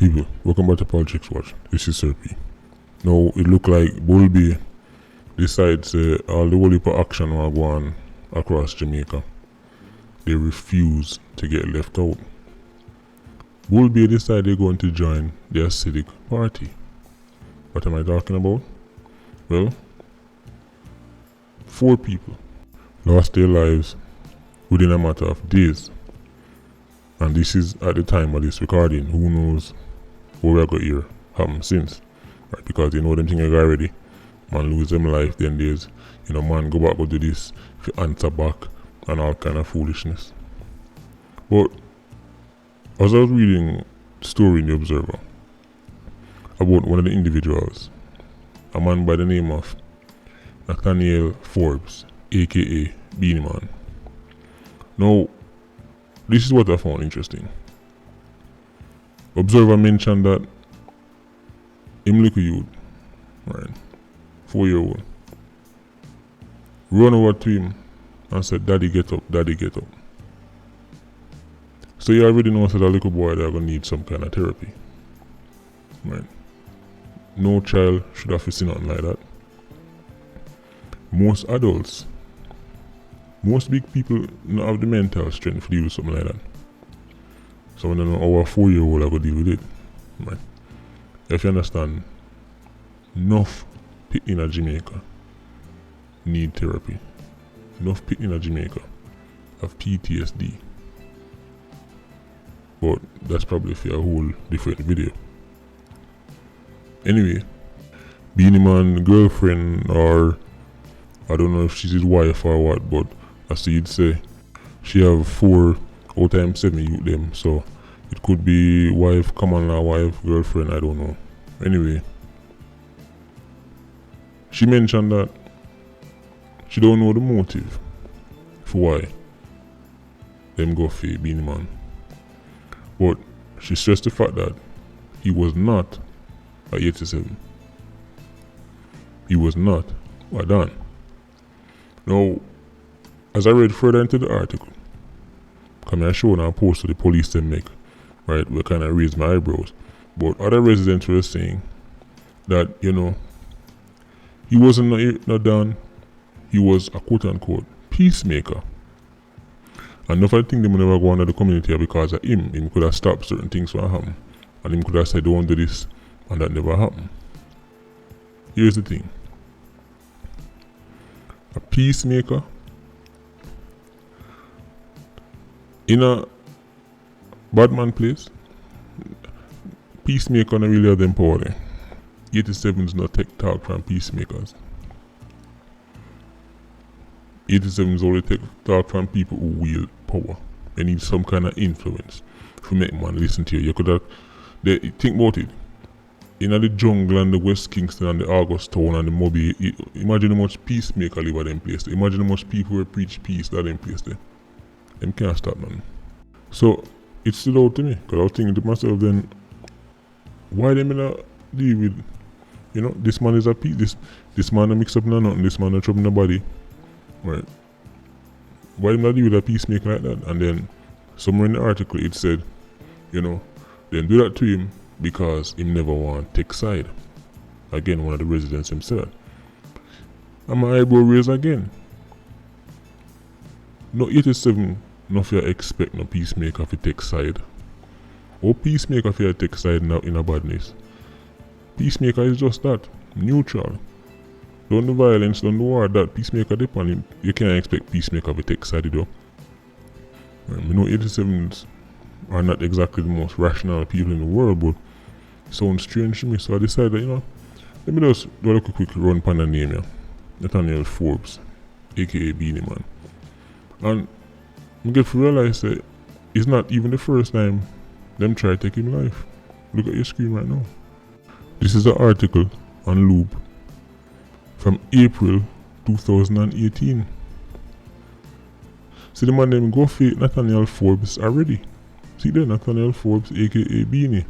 people, welcome back to Politics Watch. This is Sir P. Now, it look like Bulby decides all the whole heap of action will go on across Jamaica. They refuse to get left out. Bulby decided they're going to join the Acidic Party. What am I talking about? Well, 4 people lost their lives within a matter of days. And this is at the time of this recording. Who knows what we are going to hear happen since. Right? Because you know them thing already. Man lose them life, then there's, man go back go do this, answer back and all kind of foolishness. But as I was reading a story in the Observer about one of the individuals, a man by the name of Nathaniel Forbes, aka Beenie Man. Now, this is what I found interesting. Observer mentioned that him little youth, right, 4-year-old, run over to him and said, "Daddy, get up, daddy, get up." So you already know that a little boy they're gonna need some kind of therapy. Right. No child should have to see nothing like that. Most adults, most big people don't have the mental strength to deal with something like that. So when our 4-year-old are going to deal with it. Right. If you understand, enough people in Jamaica need therapy. Enough people in Jamaica have PTSD. But that's probably for a whole different video. Anyway, Beenie Man girlfriend, or I don't know if she's his wife or what, but as he'd say, she have 4 out of 7 youth them, so it could be wife, common law wife, girlfriend, I don't know. Anyway, she mentioned that she don't know the motive for why them go for Beenie Man. But she stressed the fact that he was not a 87. He was not a Dan. Now, as I read further into the article, I show now post to the police them make, right, we kind of raise my eyebrows. But other residents were saying that, he wasn't not done, he was a quote-unquote peacemaker. And enough of the thing they never go under the community because of him. Him could have stopped certain things from happening. And him could have said, "Don't do this," and that never happened. Here's the thing. A peacemaker in a bad man place, peacemaker not really have them power there. 87s not take talk from peacemakers. 87s only take talk from people who wield power. They need some kind of influence to make man listen to you. You could have, think about it. In the jungle and the West Kingston and the August Town and the Moby, imagine how much peacemaker live at them place there. Imagine how much people who preach peace at them place there. Them can't stop none. So it stood out to me, because I was thinking to myself then, why them not deal with, this man is a peace, this man not mix up no nothing, this man not trouble nobody. Right. Why them not deal with a peacemaker like that? And then somewhere in the article it said, then do that to him because him never want to take side. Again, one of the residents himself. And my eyebrow raised again. No 87, no fear expect no peacemaker to take side. Or peacemaker fear take side now in a badness. Peacemaker is just that, neutral. Don't do violence, don't do war, that peacemaker depend him. You can't expect peacemaker to take side though. 87s are not exactly the most rational people in the world, but it sounds strange to me, so I decided that, let me just do a quick run pan the name here. Nathaniel Forbes, aka Beenie Man. And I get to realize that it's not even the first time them try to take him life. Look at your screen right now. This is an article on Loop from April 2018. See the man them go for Nathaniel Forbes already. See there, Nathaniel Forbes aka Beenie.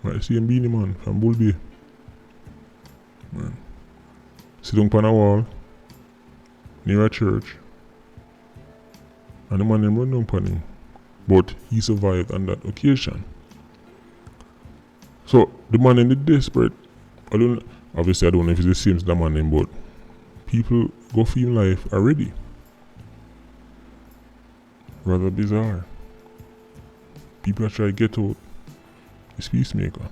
Right, see him Beenie Man from Bulby. Right. Sit down on a wall near a church. And the man them run down upon him. But he survived on that occasion. So the man in the desperate, I don't obviously I don't know if it's the same as the man in, but people go film life already. Rather bizarre. People are trying to get out this peacemaker.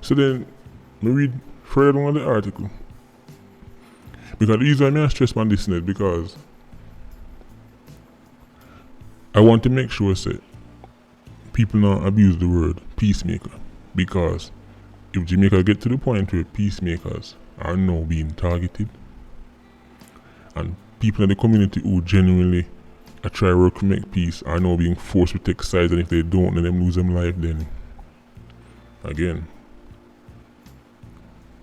So then me read further on the article. Because the reason I stress on this net because I want to make sure say people not abuse the word peacemaker. Because if Jamaica get to the point where peacemakers are now being targeted and people in the community who genuinely try work to make peace are now being forced to take sides, and if they don't then them lose them life, then again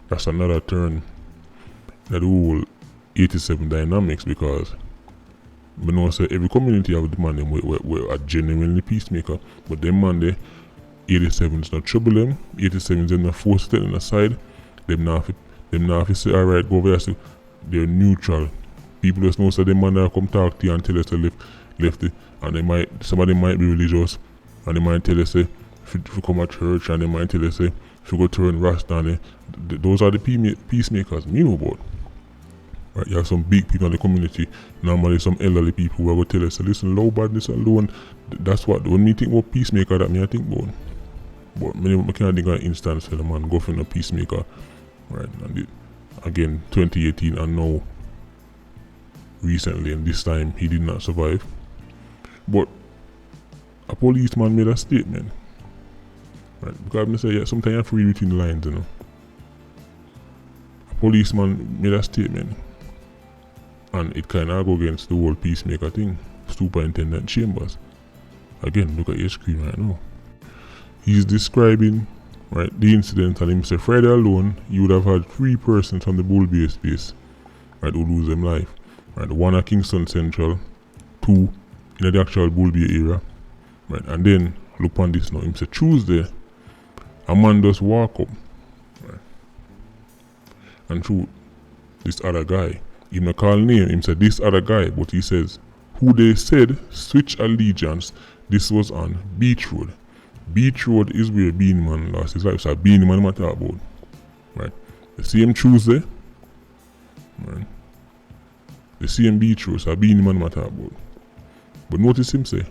that's another turn that the whole 87 dynamics, because we know say every community have the man them we are genuinely peacemaker, but them man they 87 is not trouble them. 87 is not forced to take them aside. Them not say alright go over here, so they're neutral. People just know say them man that come talk to you and tell us to left it, and some of them might be religious and they might tell us say if you come to church, and they might tell us say if you go turn Rasta, and those are the peacemakers me know about. Right, you have some big people in the community, normally some elderly people who are going to tell us, listen, low badness alone, that's what, when me think about peacemaker, that me I think about. But I can't think of an instance where the man go for a peacemaker, right, and again, 2018 and now, recently, and this time, he did not survive. But a policeman made a statement, right, because I say, yeah, sometimes you have to read between the lines, you know. A policeman made a statement, and it kind of go against the whole peacemaker thing. Superintendent Chambers, again, look at your screen right now. He's describing, right, the incident, and him say Friday alone, you would have had 3 persons from the Bull Bay space, right, who lose them life. Right, 1 at Kingston Central, 2 in the actual Bull Bay area, right, and then look on this now. Him say Tuesday, a man just walk up, right, and through this other guy. He not call name, him said this other guy, but he says who they said switch allegiance. This was on Beach Road. Beach Road is where Beanie Man lost his life. So Beanie Man matter about. Right. The same Tuesday. Right. The same Beach Road, so Beanie Man matter about. But notice him say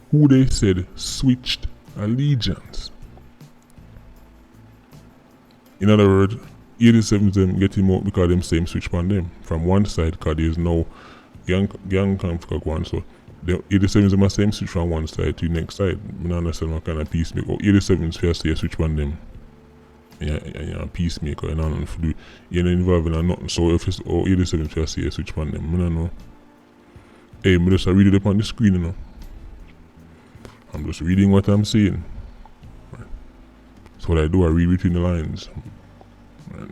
who they said switched allegiance. In other words, 87 them get him out because them same switch on them. From one side, because there's no gang conflict one, so the 87 them are same switch from one side to the next side. I don't understand what kind of peacemaker. 87 is first say switch on them. Yeah, a peacemaker, and nothing to do. You're not involved in nothing. So if it's 87 first say switch on them, I don't know. Hey, I'm just read it up on the screen, you know. I'm just reading what I'm saying. Right. So what I do, I read between the lines. Right.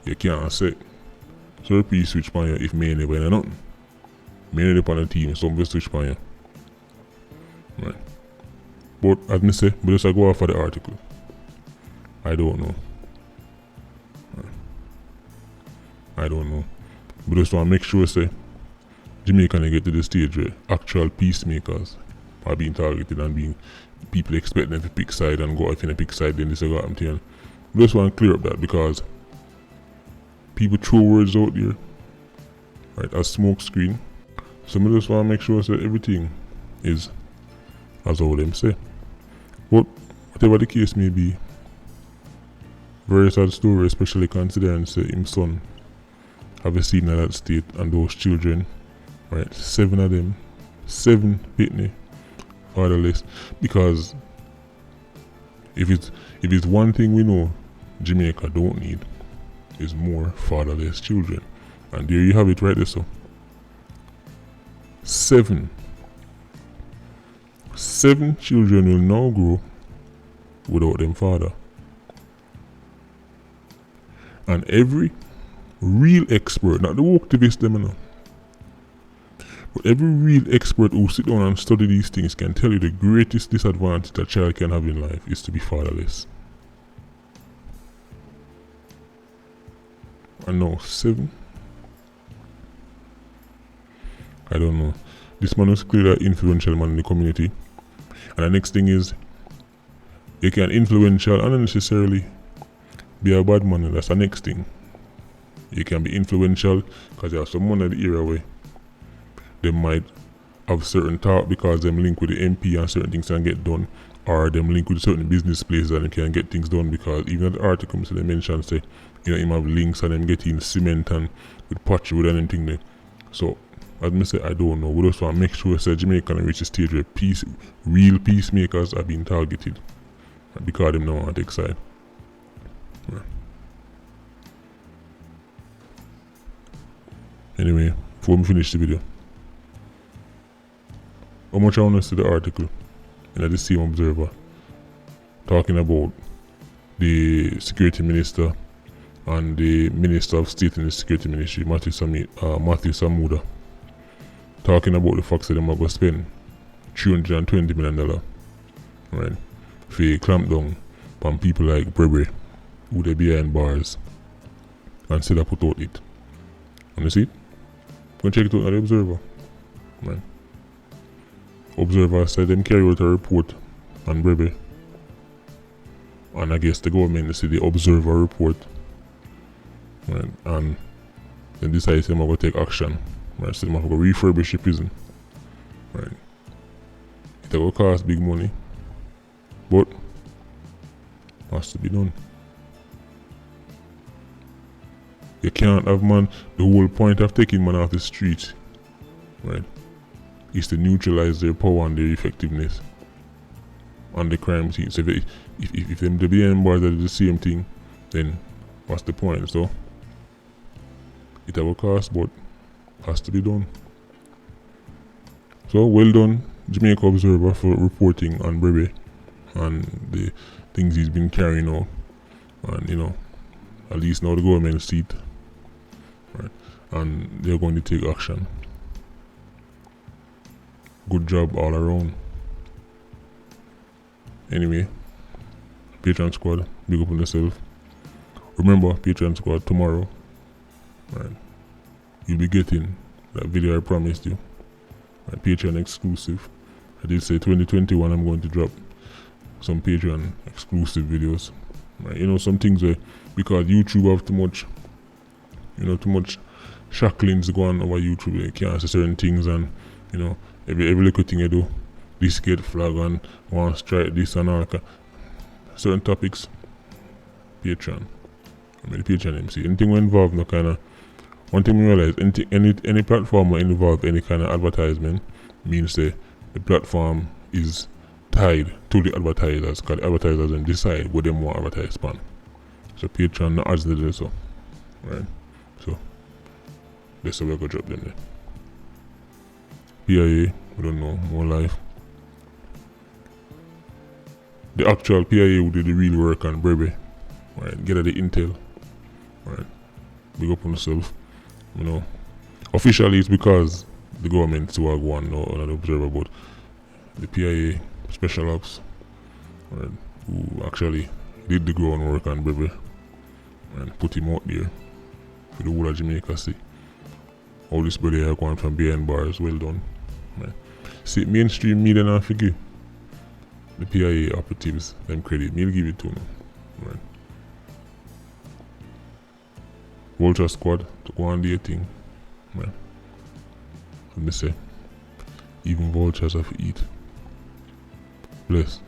You can't say so please switch on you if me ain't never nothing. Me ain't up on the team, so I'm just switch on you. Right. But as I say, but just I go off for the article. I don't know. Right. I don't know. But just want to make sure say Jamaica can get to the stage where actual peacemakers are being targeted and being people expect them to pick side and go out in a pick side, then this is what I'm telling. Just want to clear up that because people throw words out there, right, as smoke screen. So I just want to make sure that everything is as all them say. But whatever the case may be, very sad story, especially considering say his son have a seen in that state and those children, right, 7 of them, 7 pitney fatherless. Because if it's one thing we know Jamaica don't need is more fatherless children. And there you have it right there. So 7 children will now grow without them father. And every real expert, not the activist them, you know, but every real expert who sit down and study these things can tell you the greatest disadvantage a child can have in life is to be fatherless. And now 7. I don't know. This man was clearly an influential man in the community. And the next thing is, you can influential and unnecessarily be a bad man. That's the next thing. You can be influential because you have someone in the area where they might have certain thought because them link with the MP and certain things can get done, or them link with certain business places and they can get things done because even the article they mention say, you know, him have links and them getting cement and with pottery wood and anything there. So as I say, I don't know. We just want to make sure that Jamaica can reach a stage where real peacemakers are being targeted because them don't want to take side. Yeah. Anyway, before we finish the video, how much I want to see the article in the same Observer talking about the security minister and the minister of state in the security ministry, Matthew Samuda, talking about the fact that they are going to spend $320 million, right, for clamp down on people like Brebre, who they behind bars, and still put out it. And you see it? Go check it out at the Observer. Right. Observer said them carry out a report on Brebre. And I guess the government see the Observer report. Right. And then decide them going to take action. Right. So them going to refurbish the prison. Right. It will cost big money. But has to be done. You can't have man, the whole point of taking man off the street, right, is to neutralize their power and their effectiveness on the crime scene. So if them the BN bars are the same thing, then what's the point? So it will cost, but has to be done. So well done, Jamaica Observer, for reporting on Brebre and the things he's been carrying out. And you know, at least now the government see it. Right. And they're going to take action. Good job all around. Anyway, Patreon Squad, big up on yourself. Remember, Patreon Squad, tomorrow, right, you'll be getting that video I promised you. Right, Patreon exclusive. I did say 2021 I'm going to drop some Patreon exclusive videos. Right, you know, some things where, because YouTube have too much shacklings going over YouTube, you can't say certain things, and you know, every little thing you do, this get flag and one strike this and all certain topics. Patreon. I mean Patreon MC. Anything we involve no kinda, one thing we realize, any platform will involve any kind of advertisement means the platform is tied to the advertisers, because the advertisers then decide what they want to advertise upon. So Patreon not as they do so. Right? So that's how we're gonna drop them there. PIA, we don't know, more life. The actual PIA who did the real work on Brebre. Right, get at the intel. Right. Big up on yourself. You know. Officially it's because the government to go on no another Observer, but the PIA special ops, right, who actually did the groundwork on Brebre and put him out there for the whole of Jamaica see. All this brother are going from behind bars, well done. Right. See, mainstream media not forget the PIA operatives them credit. Me'll give it to them. Right. Vulture Squad to go on their thing. Right. Let me say, even vultures have to eat. Bless.